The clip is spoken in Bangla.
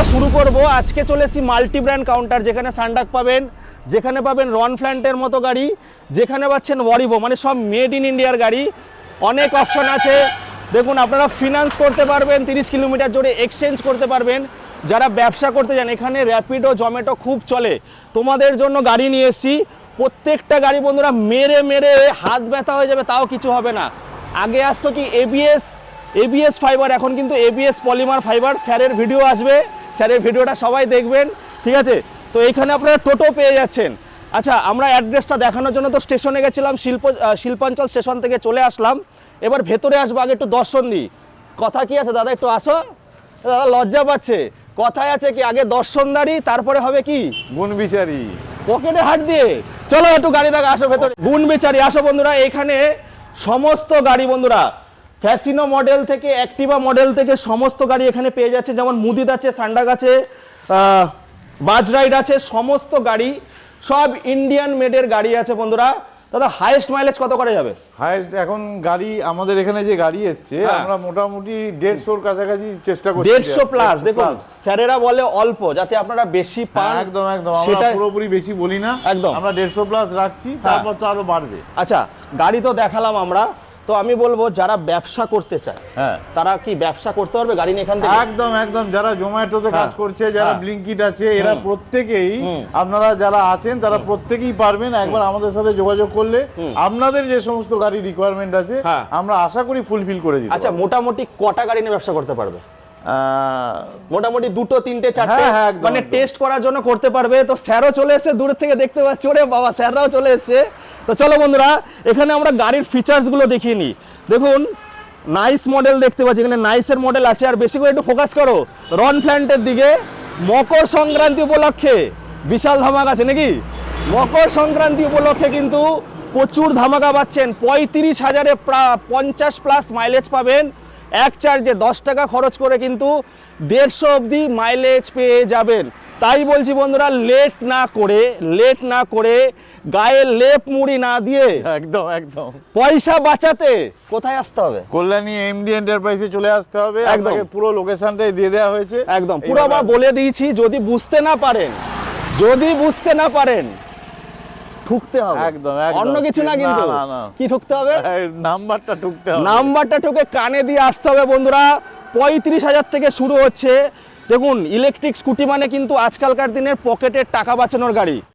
আমরা শুরু করব। আজকে চলে এসেছি মাল্টি ব্র্যান্ড কাউন্টার, যেখানে সান্ডাক পাবেন, যেখানে পাবেন রন ফ্ল্যান্টের মতো গাড়ি, যেখানে পাচ্ছেন ওয়ারিভো, মানে সব মেড ইন ইন্ডিয়ার গাড়ি। অনেক অপশন আছে। দেখুন, আপনারা ফিনান্স করতে পারবেন, 30 কিলোমিটার জোরে এক্সচেঞ্জ করতে পারবেন। যারা ব্যবসা করতে চান, এখানে র্যাপিডো জোম্যাটো খুব চলে। তোমাদের জন্য গাড়ি নিয়ে এসেছি। প্রত্যেকটা গাড়ি বন্ধুরা মেরে মেরে হাত ব্যথা হয়ে যাবে, তাও কিছু হবে না। আগে আসতো কি এবিএস ফাইবার, এখন কিন্তু এবিএস পলিমার ফাইবার। স্যারের ভিডিও আসবে, স্যারের ভিডিওটা সবাই দেখবেন, ঠিক আছে? তো এইখানে আপনারা টোটো পেয়ে যাচ্ছেন। আচ্ছা, আমরা অ্যাড্রেসটা দেখানোর জন্য তো স্টেশনে গেছিলাম, শিল্পাঞ্চল স্টেশন থেকে চলে আসলাম। এবার ভেতরে আসবো, আগে একটু দর্শন দিই। কথা কি আছে দাদা, একটু আসো। দাদা লজ্জা পাচ্ছে। কথায় আছে কি, আগে দর্শনদারি, তারপরে হবে কি গুণ বিচারি, পকেটে হাত দিয়ে। চলো একটু গাড়ি দেখা, আসো ভেতরে। গুণ বিচারি, আসো বন্ধুরা। এখানে সমস্ত গাড়ি বন্ধুরা, ফ্যাসিনো মডেল থেকে অ্যাক্টিভা মডেল থেকে সমস্ত গাড়ি এখানে পেয়ে যাচ্ছে। যেমন মুদিত আছে, সান্ডাক আছে, বাজ রাইড আছে, সমস্ত গাড়ি সব ইন্ডিয়ান মেডের গাড়ি আছে বন্ধুরা। দাদা হাইয়েস্ট মাইলেজ কত করে যাবে? হাইয়েস্ট এখন গাড়ি আমাদের এখানে যে গাড়ি এসছে, আমরা মোটামুটি 150-র কাছাকাছি চেষ্টা করছি। 150 প্লাস। দেখুন স্যারেরা বলে অল্প, যাতে আপনারা বেশি পান। একদম একদম, আমরা পুরোপুরি বেশি বলি না, একদম আমরা 150 প্লাস রাখছি, তারপর তো আরো বাড়বে। আচ্ছা, গাড়ি তো দেখালাম আমরা। তো আমি বলবো, যারা ব্যবসা করতে চায়, তারা কি ব্যবসা করতে পারবে গাড়ি নিয়ে এখান থেকে? একদম একদম, যারা জোম্যাটোতে কাজ করছে, যারা ব্লিঙ্কিট আছে, এরা প্রত্যেকেই, আপনারা যারা আছেন তারা প্রত্যেকেই পারবেন। একবার আমাদের সাথে যোগাযোগ করলে আপনাদের যে সমস্ত গাড়ি রিকোয়ারমেন্ট আছে, আমরা আশা করি ফুলফিল করে দিই। আচ্ছা, মোটামুটি কটা গাড়ি নিয়ে ব্যবসা করতে পারবে? মোটামুটি 2, 3, 4, মানে টেস্ট করার জন্য করতে পারবে। তো স্যারও চলে এসেছে, দূর থেকে দেখতে পাচ্ছি। ওরে বাবা, স্যাররাও চলে এসেছে। তো চলো বন্ধুরা, এখানে আমরা গাড়ির ফিচার্স গুলো দেখিয়ে নিই। দেখুন, নাইস মডেল দেখতে পাচ্ছি, এখানে নাইসের মডেল আছে। আর বেশি করে একটু ফোকাস করো রন ফ্ল্যান্টের দিকে। মকর সংক্রান্তি উপলক্ষে বিশাল ধামাকা আছে নাকি? মকর সংক্রান্তি উপলক্ষে কিন্তু প্রচুর ধামাকা পাচ্ছেন। 35,000-এ 50 প্লাস মাইলেজ পাবেন। এক চার্জে 10 টাকা খরচ করে কিন্তু 150 অবধি মাইলেজ পেয়ে যাবেন। তাই বলছি বন্ধুরা, লেট না করে গায়ে লেপ মুড়ি না দিয়ে একদম একদম পয়সা বাঁচাতে কোথায় আসতে হবে? কল্যাণী এমডি এন্টারপ্রাইজে চলে আসতে হবে। একদম পুরো লোকেশনটাই দিয়ে দেওয়া হয়েছে। একদম পুরো আবার বলে দিয়েছি। যদি বুঝতে না পারেন ঠুকতে হবে। একদম অন্য কিছু না, কিন্তু কি ঠুকতে হবে? নাম্বারটা ঠুকতে হবে। নাম্বারটা ঠুকে কানে দিয়ে আসতে হবে বন্ধুরা। 35,000 থেকে শুরু হচ্ছে। দেখুন, ইলেকট্রিক স্কুটি মানে কিন্তু আজকালকার দিনের পকেটের টাকা বাঁচানোর গাড়ি।